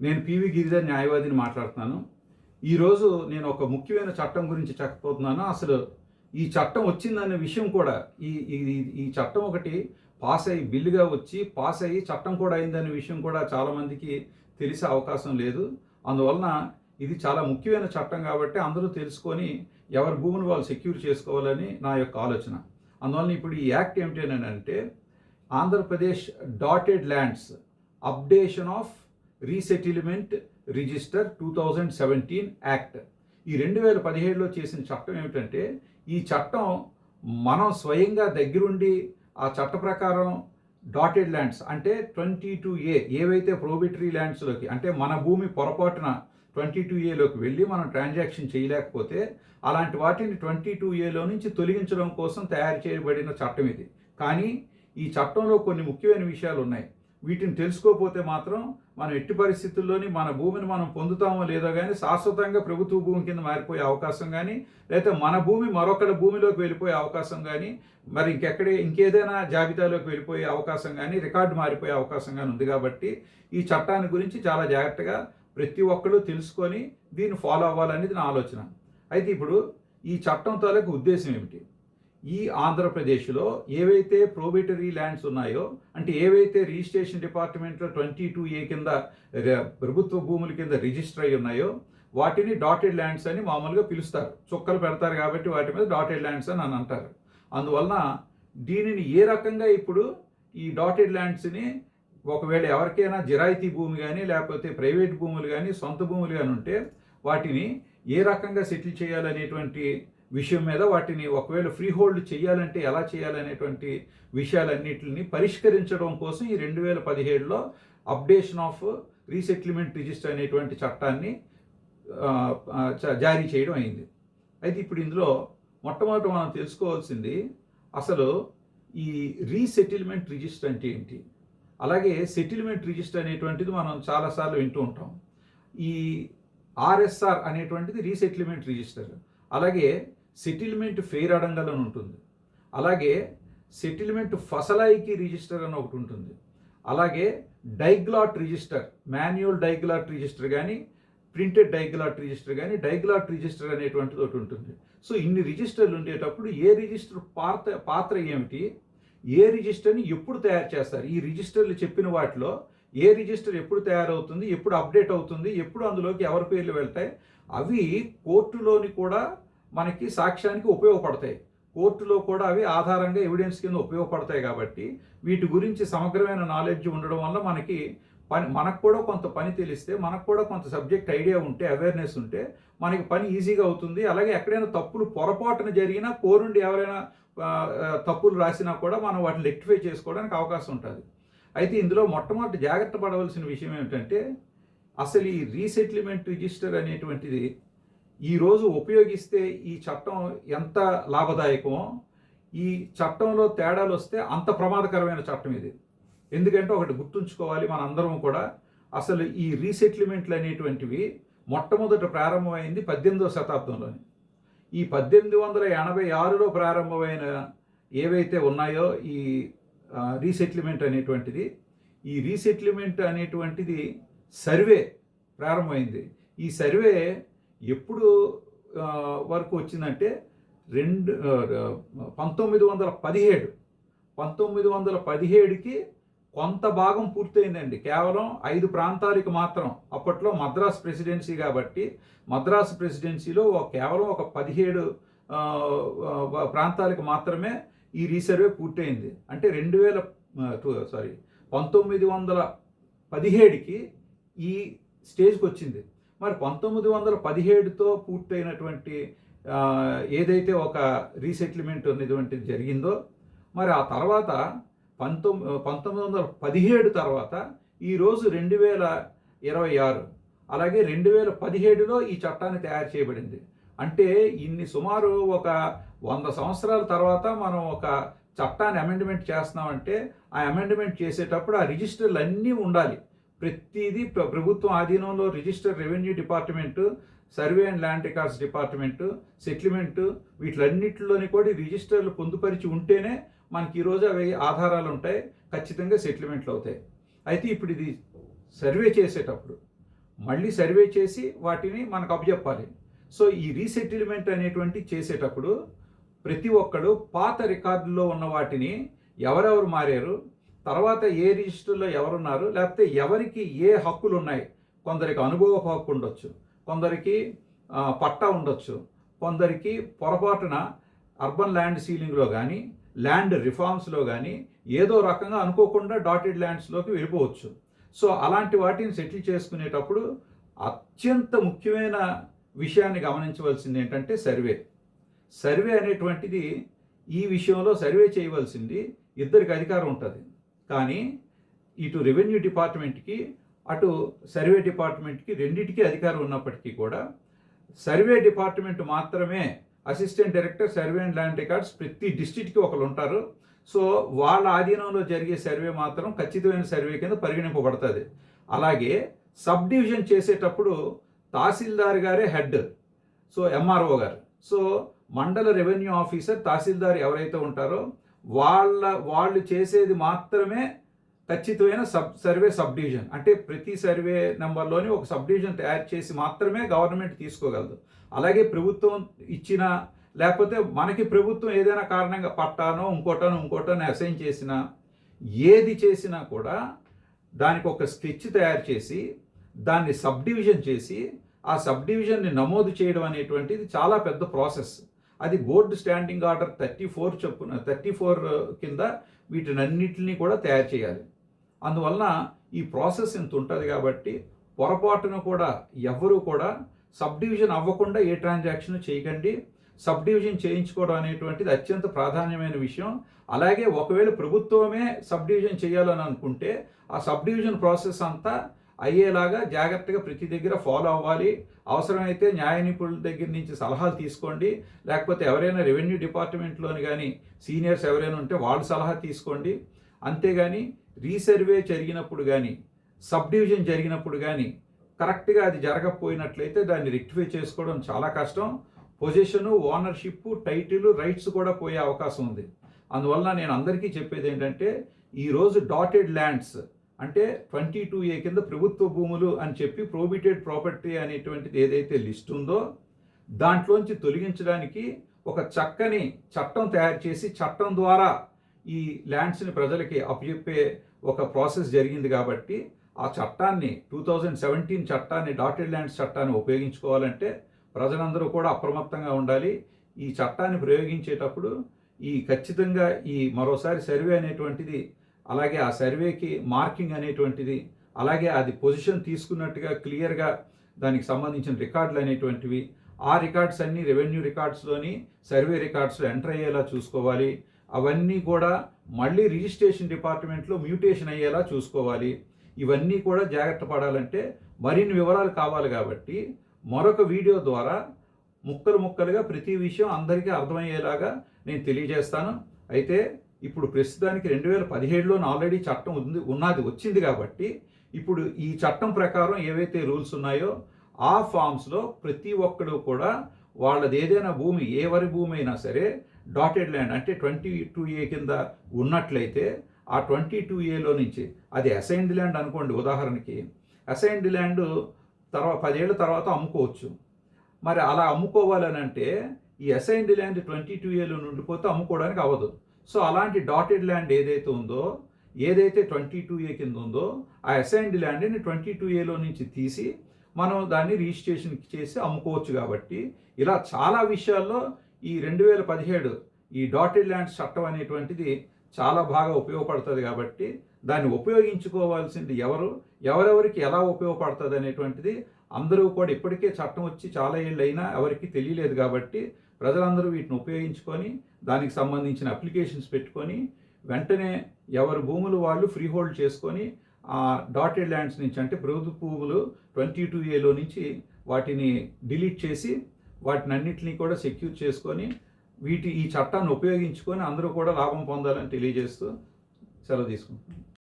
నేను పివి గిరిధర్ న్యాయవాదిని మాట్లాడుతున్నాను. ఈరోజు నేను ఒక ముఖ్యమైన చట్టం గురించి చెప్పబోతున్నాను. అసలు ఈ చట్టం వచ్చిందనే విషయం కూడా ఈ ఈ ఈ చట్టం ఒకటి పాస్ అయ్యి బిల్లుగా వచ్చి పాస్ అయ్యి చట్టం కూడా అయిందనే విషయం కూడా చాలామందికి తెలిసే అవకాశం లేదు. అందువలన ఇది చాలా ముఖ్యమైన చట్టం కాబట్టి అందరూ తెలుసుకొని ఎవరి భూమిని వాళ్ళు సెక్యూర్ చేసుకోవాలని నా యొక్క ఆలోచన. అందువలన ఇప్పుడు ఈ యాక్ట్ ఏమిటి అంటే Andhra Pradesh dotted lands updation of resettlement register 2017 act. ఈ 2017లో చేసిన చట్టం ఏమిటంటే, ఈ చట్టం మనం స్వయంగా దగ్గరుండి ఆ చట్ట ప్రకారం డాటెడ్ ల్యాండ్స్ అంటే 22A ఏవైతే ప్రోబిటరీ ల్యాండ్స్లోకి అంటే మన భూమి పొరపాటున 22Aలోకి వెళ్ళి మనం ట్రాన్సాక్షన్ చేయలేకపోతే అలాంటి వాటిని 22Aలో నుంచి తొలగించడం కోసం తయారు చేయబడిన చట్టం ఇది. కానీ ఈ చట్టంలో కొన్ని ముఖ్యమైన విషయాలు ఉన్నాయి. వీటిని తెలుసుకోకపోతే మాత్రం మనం ఎట్టి పరిస్థితుల్లోని మన భూమిని మనం పొందుతామో లేదో కానీ శాశ్వతంగా ప్రభుత్వ భూమి కింద మారిపోయే అవకాశం కానీ, లేకపోతే మన భూమి మరొకరి భూమిలోకి వెళ్ళిపోయే అవకాశం కానీ, మరి ఇంకేదైనా జాబితాలోకి వెళ్ళిపోయే అవకాశం కానీ, రికార్డు మారిపోయే అవకాశం కానీ ఉంది. కాబట్టి ఈ చట్టాన్ని గురించి చాలా జాగ్రత్తగా ప్రతి ఒక్కరూ తెలుసుకొని దీన్ని ఫాలో అవ్వాలనేది నా ఆలోచన. అయితే ఇప్పుడు ఈ చట్టం తాలూకు ఉద్దేశం ఏమిటి? ఈ ఆంధ్రప్రదేశ్లో ఏవైతే ప్రోబిటరీ ల్యాండ్స్ ఉన్నాయో, అంటే ఏవైతే రిజిస్ట్రేషన్ డిపార్ట్మెంట్లో 22A కింద ప్రభుత్వ భూముల కింద రిజిస్టర్ అయి ఉన్నాయో వాటిని డాటెడ్ ల్యాండ్స్ అని మామూలుగా పిలుస్తారు. చుక్కలు పెడతారు కాబట్టి వాటి మీద డాటెడ్ ల్యాండ్స్ అని అంటారు. అందువలన దీనిని ఏ రకంగా ఇప్పుడు ఈ డాటెడ్ ల్యాండ్స్ని ఒకవేళ ఎవరికైనా జిరాయితీ భూమి కానీ, లేకపోతే ప్రైవేట్ భూములు కానీ, సొంత భూములు కానీ ఉంటే వాటిని ఏ రకంగా సెటిల్ చేయాలనేటువంటి విషయం మీద, వాటిని ఒకవేళ ఫ్రీ హోల్డ్ చేయాలంటే ఎలా చేయాలనేటువంటి విషయాలన్నింటిని పరిష్కరించడం కోసం ఈ 2017లో అప్డేషన్ ఆఫ్ రీసెటిల్మెంట్ రిజిస్టర్ అనేటువంటి చట్టాన్ని జారీ చేయడం అయింది. అయితే ఇప్పుడు ఇందులో మొట్టమొదటి మనం తెలుసుకోవాల్సింది అసలు ఈ రీసెటిల్మెంట్ రిజిస్టర్ అంటే ఏంటి, అలాగే సెటిల్మెంట్ రిజిస్టర్ అనేటువంటిది మనం చాలాసార్లు వింటూ ఉంటాం. ఈ ఆర్ఎస్ఆర్ అనేటువంటిది రీసెటిల్మెంట్ రిజిస్టర్, అలాగే సెటిల్మెంట్ ఫెయిర్ అడంగల్ అని ఉంటుంది, అలాగే సెటిల్మెంట్ ఫసలాయికి రిజిస్టర్ అని ఒకటి ఉంటుంది, అలాగే డైగ్లాట్ రిజిస్టర్, మాన్యువల్ డైగ్లాట్ రిజిస్టర్ కానీ, ప్రింటెడ్ డైగ్లాట్ రిజిస్టర్ కానీ, డైగ్లాట్ రిజిస్టర్ అనేటువంటిది ఒకటి ఉంటుంది. సో ఇన్ని రిజిస్టర్లు ఉండేటప్పుడు ఏ రిజిస్టర్ పాత్ర ఏమిటి, ఏ రిజిస్టర్ని ఎప్పుడు తయారు చేస్తారు, ఈ రిజిస్టర్లు చెప్పిన వాటిలో ఏ రిజిస్టర్ ఎప్పుడు తయారవుతుంది, ఎప్పుడు అప్డేట్ అవుతుంది, ఎప్పుడు అందులోకి ఎవరి పేర్లు వెళ్తాయి, అవి కోర్టులోని కూడా మనకి సాక్ష్యానికి ఉపయోగపడతాయి. కోర్టులో కూడా అవి ఆధారంగా ఎవిడెన్స్ కింద ఉపయోగపడతాయి. కాబట్టి వీటి గురించి సమగ్రమైన నాలెడ్జ్ ఉండడం వల్ల మనకు కూడా కొంత పని తెలిస్తే, మనకు కూడా కొంత సబ్జెక్ట్ ఐడియా ఉంటే, అవేర్నెస్ ఉంటే మనకి పని ఈజీగా అవుతుంది. అలాగే ఎక్కడైనా తప్పులు పొరపాటున జరిగినా కోరుండి ఎవరైనా తప్పులు రాసినా కూడా మనం వాటిని రెక్టిఫై చేసుకోవడానికి అవకాశం ఉంటుంది. అయితే ఇందులో మొట్టమొదటి జాగ్రత్త పడవలసిన విషయం ఏమిటంటే, అసలు ఈ రీసెటిల్మెంట్ రిజిస్టర్ అనేటువంటిది ఈరోజు ఉపయోగిస్తే ఈ చట్టం ఎంత లాభదాయకమో, ఈ చట్టంలో తేడాలు వస్తే అంత ప్రమాదకరమైన చట్టం ఇది. ఎందుకంటే ఒకటి గుర్తుంచుకోవాలి మనందరం కూడా, అసలు ఈ రీసెటిల్మెంట్లు అనేటువంటివి మొట్టమొదట ప్రారంభమైంది 18వ శతాబ్దంలోని. ఈ 1886లో ప్రారంభమైన ఏవైతే ఉన్నాయో ఈ రీసెటిల్మెంట్ అనేటువంటిది, ఈ రీసెటిల్మెంట్ అనేటువంటిది సర్వే ప్రారంభమైంది. ఈ సర్వే ఎప్పుడు వరకు వచ్చిందంటే 1917కి కొంత భాగం పూర్తయిందండి. కేవలం 5 ప్రాంతాలకు మాత్రం. అప్పట్లో మద్రాస్ ప్రెసిడెన్సీ కాబట్టి మద్రాసు ప్రెసిడెన్సీలో కేవలం ఒక 17 ప్రాంతాలకు మాత్రమే ఈ రీసర్వే పూర్తయింది. అంటే 1917కి ఈ స్టేజ్కి వచ్చింది. మరి 1917తో పూర్తయినటువంటి ఏదైతే ఒక రీసెటిల్మెంట్ అనేటువంటిది జరిగిందో, మరి ఆ తర్వాత 1917 తర్వాత ఈరోజు 2026, అలాగే 2017లో ఈ చట్టాన్ని తయారు చేయబడింది. అంటే సుమారు ఒక 100 సంవత్సరాల తర్వాత మనం ఒక చట్టాన్ని అమెండ్మెంట్ చేస్తున్నామంటే ఆ అమెండ్మెంట్ చేసేటప్పుడు ఆ రిజిస్టర్లు అన్నీ ఉండాలి. ప్రతిదీ ప్రభుత్వం ఆధీనంలో register, revenue department, survey and land records department, settlement, వీటిలన్నింటిలోని కూడా రిజిస్టర్లు పొందుపరిచి ఉంటేనే మనకి ఈరోజు అవి ఆధారాలు ఉంటాయి, ఖచ్చితంగా సెటిల్మెంట్లు అవుతాయి. అయితే ఇప్పుడు ఇది సర్వే చేసేటప్పుడు మళ్ళీ సర్వే చేసి వాటిని మనకు అప్పచెప్పాలి. సో ఈ రీసెటిల్మెంట్ అనేటువంటి చేసేటప్పుడు ప్రతి ఒక్కడు పాత రికార్డుల్లో ఉన్న వాటిని ఎవరెవరు మారారు, తర్వాత ఏ రిజిస్టర్లో ఎవరున్నారు, లేకపోతే ఎవరికి ఏ హక్కులు ఉన్నాయి. కొందరికి అనుభవపు హక్కు ఉండొచ్చు, కొందరికి పట్టా ఉండొచ్చు, కొందరికి పొరపాటున అర్బన్ ల్యాండ్ సీలింగ్లో కానీ ల్యాండ్ రిఫార్మ్స్లో కానీ ఏదో రకంగా అనుకోకుండా డాటెడ్ ల్యాండ్స్లోకి వెళ్ళిపోవచ్చు. సో అలాంటి వాటిని సెటిల్ చేసుకునేటప్పుడు అత్యంత ముఖ్యమైన విషయాన్ని గమనించవలసింది ఏంటంటే సర్వే అనేటువంటిది ఈ విషయంలో సర్వే చేయవలసింది ఇద్దరికి అధికారం ఉంటుంది. కానీ ఇటు రెవెన్యూ డిపార్ట్మెంట్కి అటు సర్వే డిపార్ట్మెంట్కి రెండింటికి అధికారం ఉన్నప్పటికీ కూడా సర్వే డిపార్ట్మెంట్ మాత్రమే assistant director survey and land records ప్రతి డిస్ట్రిక్ట్కి ఒకరు ఉంటారు. సో వాళ్ళ ఆధీనంలో జరిగే సర్వే మాత్రం ఖచ్చితమైన సర్వే కింద పరిగణింపబడుతుంది. అలాగే సబ్ డివిజన్ చేసేటప్పుడు తహసీల్దార్ గారే హెడ్, సో ఎంఆర్ఓ గారు. సో మండల రెవెన్యూ ఆఫీసర్ తహసీల్దార్ ఎవరైతే ఉంటారో వాళ్ళు చేసేది మాత్రమే ఖచ్చితమైన సర్వే సబ్ డివిజన్. అంటే ప్రతి సర్వే నెంబర్లోని ఒక సబ్ డివిజన్ తయారు చేసి మాత్రమే గవర్నమెంట్ తీసుకోగలదు. అలాగే ప్రభుత్వం ఇచ్చిన, లేకపోతే మనకి ప్రభుత్వం ఏదైనా కారణంగా పట్టానో ఇంకోటనో అసైన్ చేసినా, ఏది చేసినా కూడా దానికి ఒక స్కెచ్ తయారు చేసి దాన్ని సబ్ డివిజన్ చేసి ఆ సబ్ డివిజన్ని నమోదు చేయడం అనేటువంటిది చాలా పెద్ద ప్రాసెస్. అది బోర్డు స్టాండింగ్ ఆర్డర్ 34 కింద వీటినన్నిటిని కూడా తయారు చేయాలి. అందువలన ఈ ప్రాసెస్ ఇంత ఉంటుంది కాబట్టి పొరపాటున కూడా ఎవరు కూడా సబ్ డివిజన్ అవ్వకుండా ఏ ట్రాన్సాక్షన్ చేయకండి. సబ్ డివిజన్ చేయించుకోవడం అనేటువంటిది అత్యంత ప్రాధాన్యమైన విషయం. అలాగే ఒకవేళ ప్రభుత్వమే సబ్ డివిజన్ చేయాలని అనుకుంటే ఆ సబ్ డివిజన్ ప్రాసెస్ అంతా అయ్యేలాగా జాగ్రత్తగా ప్రతి దగ్గర ఫాలో అవ్వాలి. అవసరమైతే న్యాయ నిపుణుల దగ్గర నుంచి సలహాలు తీసుకోండి, లేకపోతే ఎవరైనా రెవెన్యూ డిపార్ట్మెంట్లోని కానీ సీనియర్స్ ఎవరైనా ఉంటే వాళ్ళ సలహా తీసుకోండి. అంతేగాని రీసర్వే జరిగినప్పుడు కానీ సబ్ డివిజన్ జరిగినప్పుడు కానీ కరెక్ట్గా అది జరగకపోయినట్లయితే దాన్ని రెక్టిఫై చేసుకోవడం చాలా కష్టం. పొజిషను, ఓనర్షిప్, టైటిల్, రైట్స్ కూడా పోయే అవకాశం ఉంది. అందువలన నేను అందరికీ చెప్పేది ఏంటంటే ఈరోజు డాటెడ్ ల్యాండ్స్ అంటే 22A కింద ప్రభుత్వ భూములు అని చెప్పి ప్రోబిటెడ్ ప్రాపర్టీ అనేటువంటిది ఏదైతే లిస్ట్ ఉందో దాంట్లోంచి తొలగించడానికి ఒక చక్కని చట్టం తయారు చేసి చట్టం ద్వారా ఈ ల్యాండ్స్ని ప్రజలకి అప్పచెప్పే ఒక ప్రాసెస్ జరిగింది. కాబట్టి ఆ చట్టాన్ని 2017 చట్టాన్ని, డాటెడ్ ల్యాండ్స్ చట్టాన్ని ఉపయోగించుకోవాలంటే ప్రజలందరూ కూడా అప్రమత్తంగా ఉండాలి. ఈ చట్టాన్ని ప్రయోగించేటప్పుడు ఖచ్చితంగా మరోసారి సర్వే అనేటువంటిది, అలాగే ఆ సర్వేకి మార్కింగ్ అనేటువంటిది, అలాగే అది పొజిషన్ తీసుకున్నట్టుగా క్లియర్గా దానికి సంబంధించిన రికార్డులు అనేటువంటివి, ఆ రికార్డ్స్ అన్నీ రెవెన్యూ రికార్డ్స్లోని సర్వే రికార్డ్స్లో ఎంటర్ అయ్యేలా చూసుకోవాలి. అవన్నీ కూడా మళ్ళీ రిజిస్ట్రేషన్ డిపార్ట్మెంట్లో మ్యూటేషన్ అయ్యేలా చూసుకోవాలి. ఇవన్నీ కూడా జాగ్రత్త పడాలంటే మరిన్ని వివరాలు కావాలి. కాబట్టి మరొక వీడియో ద్వారా ముక్కలుగా ప్రతి విషయం అందరికీ అర్థమయ్యేలాగా నేను తెలియజేస్తాను. అయితే ఇప్పుడు ప్రస్తుతానికి 2017లోనే ఆల్రెడీ చట్టం వచ్చింది కాబట్టి ఇప్పుడు ఈ చట్టం ప్రకారం ఏవైతే రూల్స్ ఉన్నాయో ఆ ఫామ్స్లో ప్రతి ఒక్కడు కూడా వాళ్ళది ఏదైనా భూమి, ఎవరి భూమి అయినా సరే డాటెడ్ ల్యాండ్ అంటే 22A కింద ఉన్నట్లయితే ఆ 22Aలో నుంచి అది అసైన్డ్ ల్యాండ్ అనుకోండి, ఉదాహరణకి అసైన్డ్ ల్యాండ్ 10 ఏళ్ళ తర్వాత అమ్ముకోవచ్చు. మరి అలా అమ్ముకోవాలని అంటే ఈ అసైన్డ్ ల్యాండ్ 22Aలో ఉండిపోతే అమ్ముకోవడానికి అవ్వదు. సో అలాంటి డాటెడ్ ల్యాండ్ ఏదైతే ఉందో, ఏదైతే 22A కింద ఉందో ఆ అసైన్డ్ ల్యాండ్ని 22Aలో నుంచి తీసి మనం దాన్ని రిజిస్ట్రేషన్ చేసి అమ్ముకోవచ్చు. కాబట్టి ఇలా చాలా విషయాల్లో ఈ 2017 ఈ డాటెడ్ ల్యాండ్స్ చట్టం అనేటువంటిది చాలా బాగా ఉపయోగపడుతుంది. కాబట్టి దాన్ని ఉపయోగించుకోవాల్సింది ఎవరెవరికి ఎలా ఉపయోగపడుతుంది అనేటువంటిది అందరూ కూడా ఇప్పటికే చట్టం వచ్చి చాలా ఏళ్ళు అయినా ఎవరికి తెలియలేదు. కాబట్టి ప్రజలందరూ వీటిని ఉపయోగించుకొని దానికి సంబంధించిన అప్లికేషన్స్ పెట్టుకొని వెంటనే ఎవరి భూములు వాళ్ళు ఫ్రీ హోల్డ్ చేసుకొని ఆ డాటెడ్ ల్యాండ్స్ నుంచి అంటే ప్రభుత్వ భూములు 22Aలో నుంచి వాటిని డిలీట్ చేసి వాటిని అన్నింటినీ కూడా సెక్యూర్ చేసుకొని ఈ చట్టాన్ని ఉపయోగించుకొని అందరూ కూడా లాభం పొందాలని తెలియజేస్తూ సెలవు తీసుకుంటున్నాను.